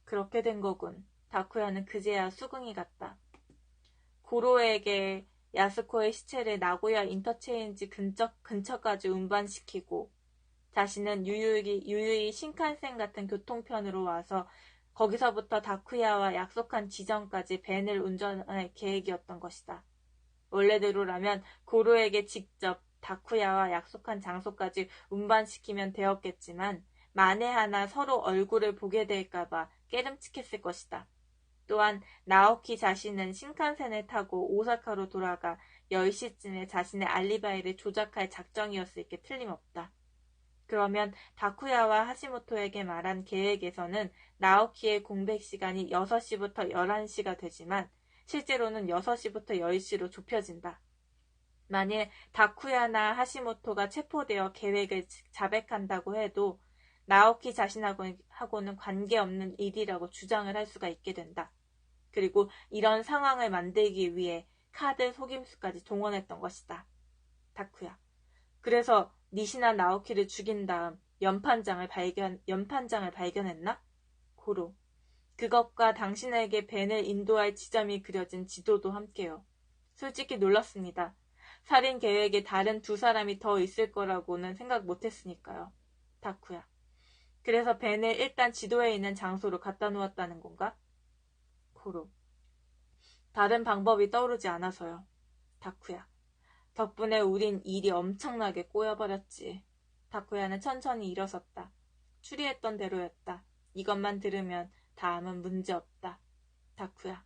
그렇게 된 거군. 다쿠야는 그제야 수긍이 갔다. 고로에게 야스코의 시체를 나고야 인터체인지 근처까지 운반시키고 자신은 유유히 신칸센 같은 교통편으로 와서 거기서부터 다쿠야와 약속한 지점까지 밴을 운전할 계획이었던 것이다. 원래대로라면 고로에게 직접 다쿠야와 약속한 장소까지 운반시키면 되었겠지만 만에 하나 서로 얼굴을 보게 될까봐 깨름칙했을 것이다. 또한 나오키 자신은 신칸센을 타고 오사카로 돌아가 10시쯤에 자신의 알리바이를 조작할 작정이었을 게 틀림없다. 그러면 다쿠야와 하시모토에게 말한 계획에서는 나오키의 공백 시간이 6시부터 11시가 되지만 실제로는 6시부터 10시로 좁혀진다. 만일 다쿠야나 하시모토가 체포되어 계획을 자백한다고 해도 나오키 자신하고는 관계없는 일이라고 주장을 할 수가 있게 된다. 그리고 이런 상황을 만들기 위해 카드 속임수까지 동원했던 것이다. 다쿠야. 그래서 니시나 나오키를 죽인 다음 연판장을 발견했나? 고로. 그것과 당신에게 벤을 인도할 지점이 그려진 지도도 함께요. 솔직히 놀랐습니다. 살인 계획에 다른 2사람이 더 있을 거라고는 생각 못했으니까요. 다쿠야. 그래서 벤을 일단 지도에 있는 장소로 갖다 놓았다는 건가? 고로. 다른 방법이 떠오르지 않아서요. 다쿠야. 덕분에 우린 일이 엄청나게 꼬여버렸지. 다쿠야는 천천히 일어섰다. 추리했던 대로였다. 이것만 들으면 다음은 문제없다. 다쿠야.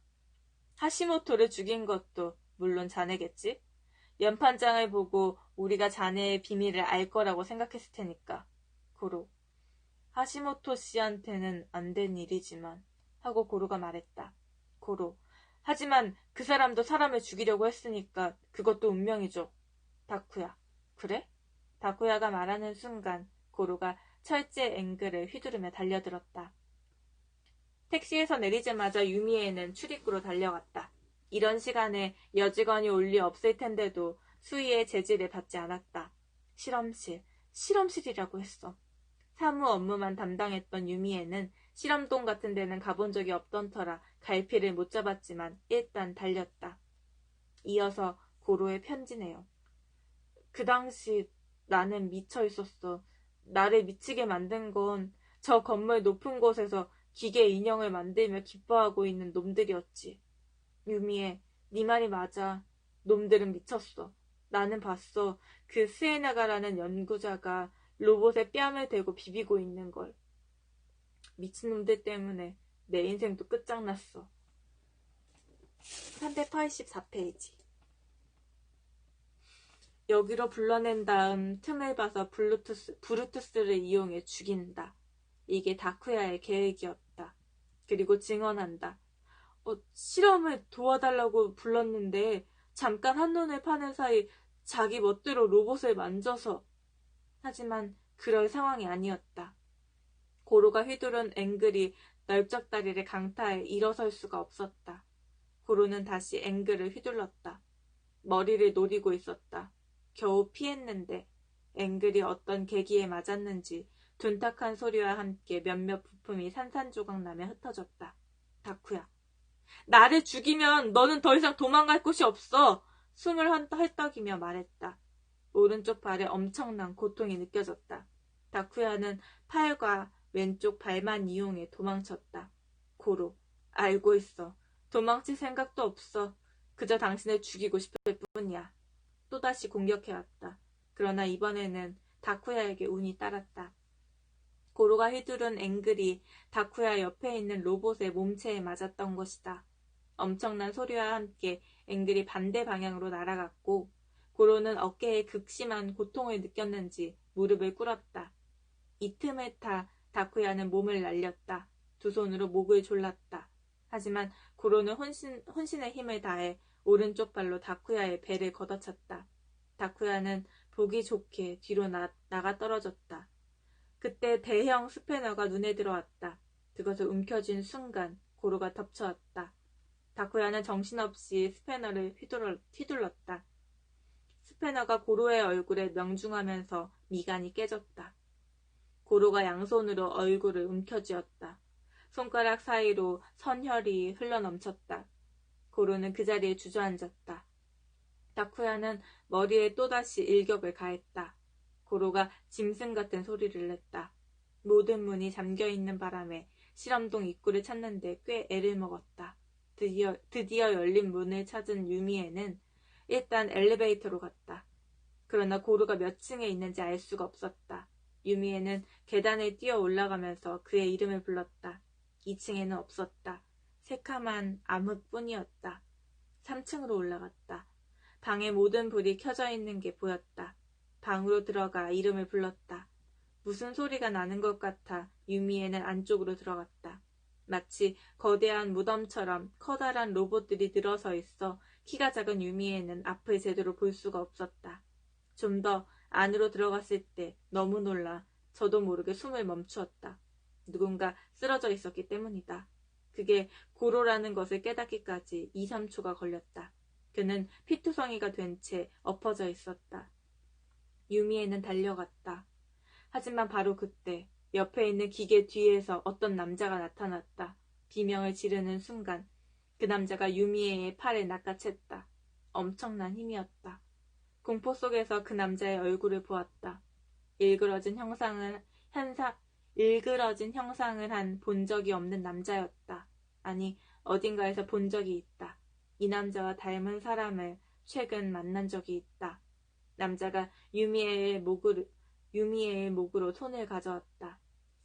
하시모토를 죽인 것도 물론 자네겠지? 연판장을 보고 우리가 자네의 비밀을 알 거라고 생각했을 테니까. 고로. 하시모토 씨한테는 안 된 일이지만 하고 고로가 말했다. 고로. 하지만 그 사람도 사람을 죽이려고 했으니까 그것도 운명이죠. 다쿠야. 그래? 다쿠야가 말하는 순간 고로가 철제 앵글을 휘두르며 달려들었다. 택시에서 내리자마자 유미에는 출입구로 달려갔다. 이런 시간에 여직원이 올 리 없을 텐데도 수희의 제지를 받지 않았다. 실험실이라고 했어. 사무 업무만 담당했던 유미에는 실험동 같은 데는 가본 적이 없던 터라 갈피를 못 잡았지만 일단 달렸다. 이어서 고로의 편지네요. 그 당시 나는 미쳐 있었어. 나를 미치게 만든 건 저 건물 높은 곳에서 기계 인형을 만들며 기뻐하고 있는 놈들이었지. 유미에, 네 말이 맞아. 놈들은 미쳤어. 나는 봤어. 그 스에나가라는 연구자가 로봇에 뺨을 대고 비비고 있는 걸. 미친놈들 때문에 내 인생도 끝장났어. 384페이지. 여기로 불러낸 다음 틈을 봐서 브루투스를 이용해 죽인다. 이게 다쿠야의 계획이었다. 그리고 증언한다. 실험을 도와달라고 불렀는데 잠깐 한눈을 파는 사이 자기 멋대로 로봇을 만져서. 하지만 그럴 상황이 아니었다. 고로가 휘두른 앵글이 넓적다리를 강타해 일어설 수가 없었다. 고로는 다시 앵글을 휘둘렀다. 머리를 노리고 있었다. 겨우 피했는데 앵글이 어떤 계기에 맞았는지 둔탁한 소리와 함께 몇몇 부품이 산산조각나며 흩어졌다. 다쿠야. 나를 죽이면 너는 더 이상 도망갈 곳이 없어. 숨을 헐떡이며 말했다. 오른쪽 발에 엄청난 고통이 느껴졌다. 다쿠야는 팔과 왼쪽 발만 이용해 도망쳤다. 고로. 알고 있어. 도망칠 생각도 없어. 그저 당신을 죽이고 싶을 뿐이야. 또다시 공격해왔다. 그러나 이번에는 다쿠야에게 운이 따랐다. 고로가 휘두른 앵글이 다쿠야 옆에 있는 로봇의 몸체에 맞았던 것이다. 엄청난 소리와 함께 앵글이 반대 방향으로 날아갔고 고로는 어깨에 극심한 고통을 느꼈는지 무릎을 꿇었다. 이 틈을 타 다쿠야는 몸을 날렸다. 두 손으로 목을 졸랐다. 하지만 고로는 혼신의 힘을 다해 오른쪽 발로 다쿠야의 배를 걷어찼다. 다쿠야는 보기 좋게 뒤로 나가 떨어졌다. 그때 대형 스패너가 눈에 들어왔다. 그것을 움켜쥔 순간 고로가 덮쳐왔다. 다쿠야는 정신없이 스패너를 휘둘렀다. 스패너가 고로의 얼굴에 명중하면서 미간이 깨졌다. 고로가 양손으로 얼굴을 움켜쥐었다. 손가락 사이로 선혈이 흘러넘쳤다. 고로는 그 자리에 주저앉았다. 다쿠야는 머리에 또다시 일격을 가했다. 고로가 짐승 같은 소리를 냈다. 모든 문이 잠겨있는 바람에 실험동 입구를 찾는데 꽤 애를 먹었다. 드디어 열린 문을 찾은 유미에는 일단 엘리베이터로 갔다. 그러나 고로가 몇 층에 있는지 알 수가 없었다. 유미에는 계단을 뛰어 올라가면서 그의 이름을 불렀다. 2층에는 없었다. 새카만 암흑뿐이었다. 3층으로 올라갔다. 방의 모든 불이 켜져 있는 게 보였다. 방으로 들어가 이름을 불렀다. 무슨 소리가 나는 것 같아 유미에는 안쪽으로 들어갔다. 마치 거대한 무덤처럼 커다란 로봇들이 늘어서 있어 키가 작은 유미에는 앞을 제대로 볼 수가 없었다. 좀 더 안으로 들어갔을 때 너무 놀라 저도 모르게 숨을 멈추었다. 누군가 쓰러져 있었기 때문이다. 그게 고로라는 것을 깨닫기까지 2, 3초가 걸렸다. 그는 피투성이가 된 채 엎어져 있었다. 유미에는 달려갔다. 하지만 바로 그때 옆에 있는 기계 뒤에서 어떤 남자가 나타났다. 비명을 지르는 순간 그 남자가 유미에의 팔을 낚아챘다. 엄청난 힘이었다. 공포 속에서 그 남자의 얼굴을 보았다. 일그러진 형상을 한 본 적이 없는 남자였다. 아니, 어딘가에서 본 적이 있다. 이 남자와 닮은 사람을 최근 만난 적이 있다. 남자가 유미에의 목으로 손을 가져왔다.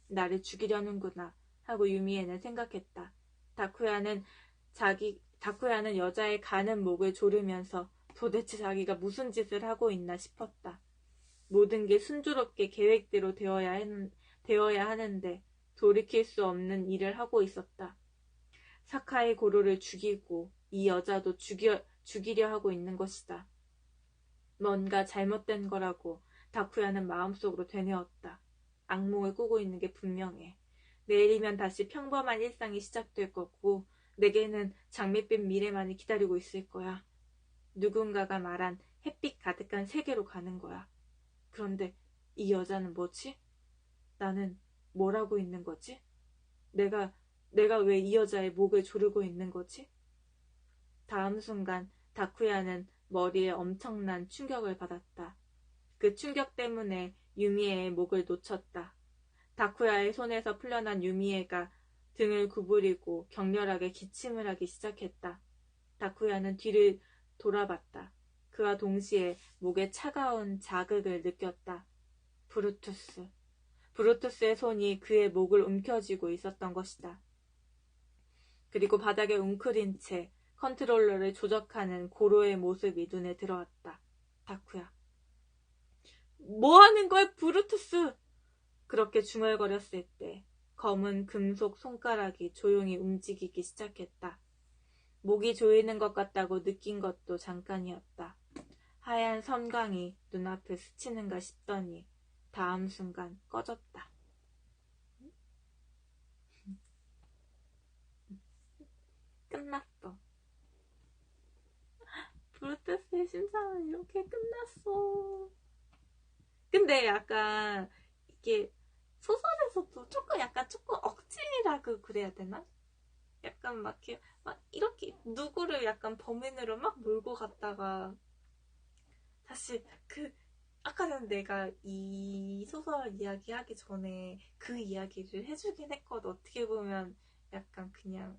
나를 죽이려는구나 하고 유미에는 생각했다. 다쿠야는 여자의 가는 목을 조르면서 도대체 자기가 무슨 짓을 하고 있나 싶었다. 모든 게 순조롭게 계획대로 되어야 하는데 돌이킬 수 없는 일을 하고 있었다. 사카이 고로를 죽이고 이 여자도 죽이려 하고 있는 것이다. 뭔가 잘못된 거라고 다쿠야는 마음속으로 되뇌었다. 악몽을 꾸고 있는 게 분명해. 내일이면 다시 평범한 일상이 시작될 거고 내게는 장밋빛 미래만이 기다리고 있을 거야. 누군가가 말한 햇빛 가득한 세계로 가는 거야. 그런데 이 여자는 뭐지? 나는 뭘 하고 있는 거지? 내가 왜 이 여자의 목을 조르고 있는 거지? 다음 순간 다쿠야는 머리에 엄청난 충격을 받았다. 그 충격 때문에 유미에의 목을 놓쳤다. 다쿠야의 손에서 풀려난 유미에가 등을 구부리고 격렬하게 기침을 하기 시작했다. 다쿠야는 뒤를 돌아봤다. 그와 동시에 목에 차가운 자극을 느꼈다. 브루투스의 손이 그의 목을 움켜쥐고 있었던 것이다. 그리고 바닥에 웅크린 채 컨트롤러를 조작하는 고로의 모습이 눈에 들어왔다. 다쿠야. 뭐 하는 거야, 브루투스? 그렇게 중얼거렸을 때 검은 금속 손가락이 조용히 움직이기 시작했다. 목이 조이는 것 같다고 느낀 것도 잠깐이었다. 하얀 섬광이 눈앞을 스치는가 싶더니 다음 순간 꺼졌다. 끝났어. 브루투스의 심사는 이렇게 끝났어. 근데 약간 이게 소설에서도 조금 억지라고 그래야 되나? 약간 막 이렇게 누구를 약간 범인으로 막 몰고 갔다가 사실 아까 전에 내가 이 소설 이야기하기 전에 그 이야기를 해주긴 했거든. 어떻게 보면 약간 그냥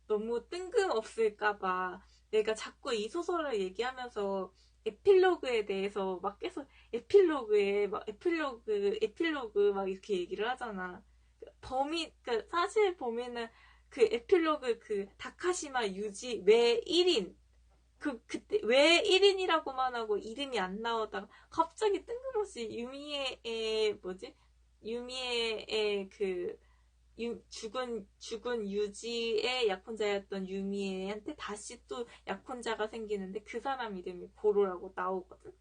너무 뜬금없을까봐 내가 자꾸 이 소설을 얘기하면서 에필로그에 대해서 막 계속 에필로그 막 이렇게 얘기를 하잖아. 사실 범인은 그 에필로그 다카시마 유지 왜 1인 그때 왜 1인이라고만 하고 이름이 안 나오다가 갑자기 뜬금없이 유미에의 죽은 유지의 약혼자였던 유미에한테 다시 또 약혼자가 생기는데 그 사람 이름이 고로라고 나오거든.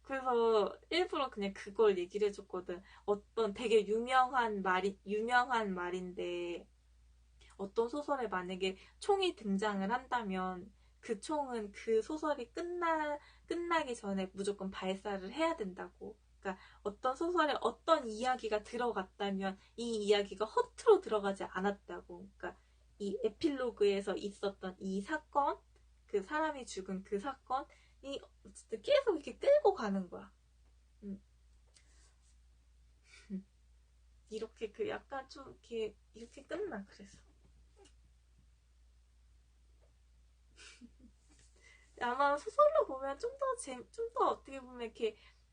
그래서 일부러 그냥 그걸 얘기를 해줬거든. 어떤 되게 유명한 말인데 어떤 소설에 만약에 총이 등장을 한다면 그 총은 그 소설이 끝나기 전에 무조건 발사를 해야 된다고. 그러니까 어떤 소설에 어떤 이야기가 들어갔다면 이 이야기가 허투루 들어가지 않았다고. 그러니까 이 에필로그에서 있었던 이 사건, 그 사람이 죽은 그 사건이 어쨌든 계속 이렇게 끌고 가는 거야. 이렇게 그 약간 좀 이렇게 끝나. 그래서 아마 소설로 보면 좀 더 어떻게 보면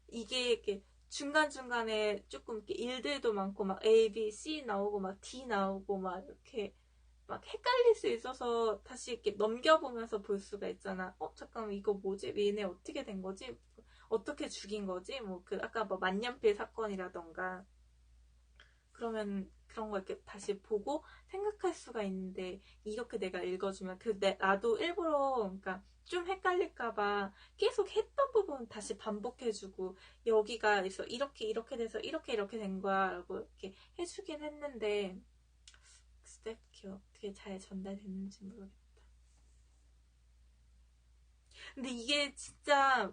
이게 중간중간에 조금 이렇게 일들도 많고 막 A, B, C 나오고 막 D 나오고 막 이렇게 막 헷갈릴 수 있어서 다시 이렇게 넘겨보면서 볼 수가 있잖아. 잠깐만 이거 뭐지? 얘네 어떻게 된 거지? 어떻게 죽인 거지? 뭐 그 아까 뭐 만년필 사건이라던가 그러면 그런 거 이렇게 다시 보고 생각할 수가 있는데 이렇게 내가 읽어주면 나도 일부러 그러니까 좀 헷갈릴까봐 계속 했던 부분 다시 반복해주고 여기가 있어 이렇게 돼서 이렇게 된 거야 라고 이렇게 해주긴 했는데 글쎄 그게 어떻게 잘 전달됐는지 모르겠다. 근데 이게 진짜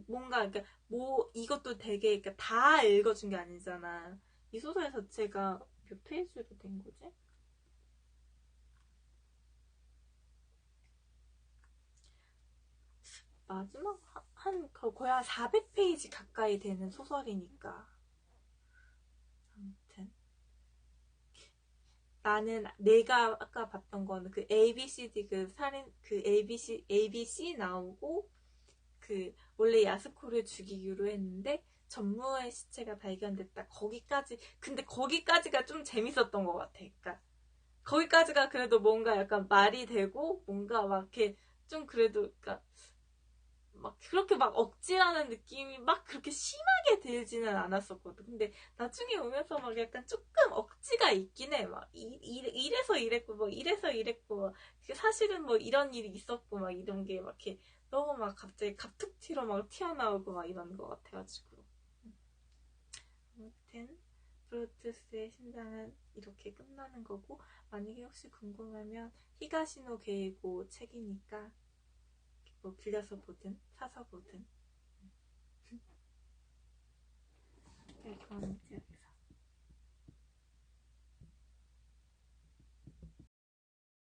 뭔가 그러니까 뭐 이것도 되게 그러니까 다 읽어준 게 아니잖아. 이 소설 자체가 몇 페이지로 된 거지? 마지막 거의 한 400페이지 가까이 되는 소설이니까. 아무튼 나는 내가 아까 봤던 거는 그 ABCD 그 살인 그 ABC 나오고 그 원래 야스코를 죽이기로 했는데 전무의 시체가 발견됐다. 거기까지 근데 거기까지가 좀 재밌었던 것 같아. 그러니까 거기까지가 그래도 뭔가 약간 말이 되고 뭔가 막 이렇게 좀 그래도 그러니까 막 그렇게 막 억지라는 느낌이 막 그렇게 심하게 들지는 않았었거든. 근데 나중에 오면서 막 약간 조금 억지가 있긴 해. 막 이래서 이랬고 뭐 이래서 이랬고 막 사실은 뭐 이런 일이 있었고 막 이런 게 막 이렇게 너무 막 갑자기 갑툭튀로 막 튀어나오고 막 이런 것 같아가지고. 아무튼 브루투스의 심장은 이렇게 끝나는 거고 만약에 혹시 궁금하면 히가시노 게이고 책이니까 뭐 빌려서 보든 사서 보든 네, 그럼 이제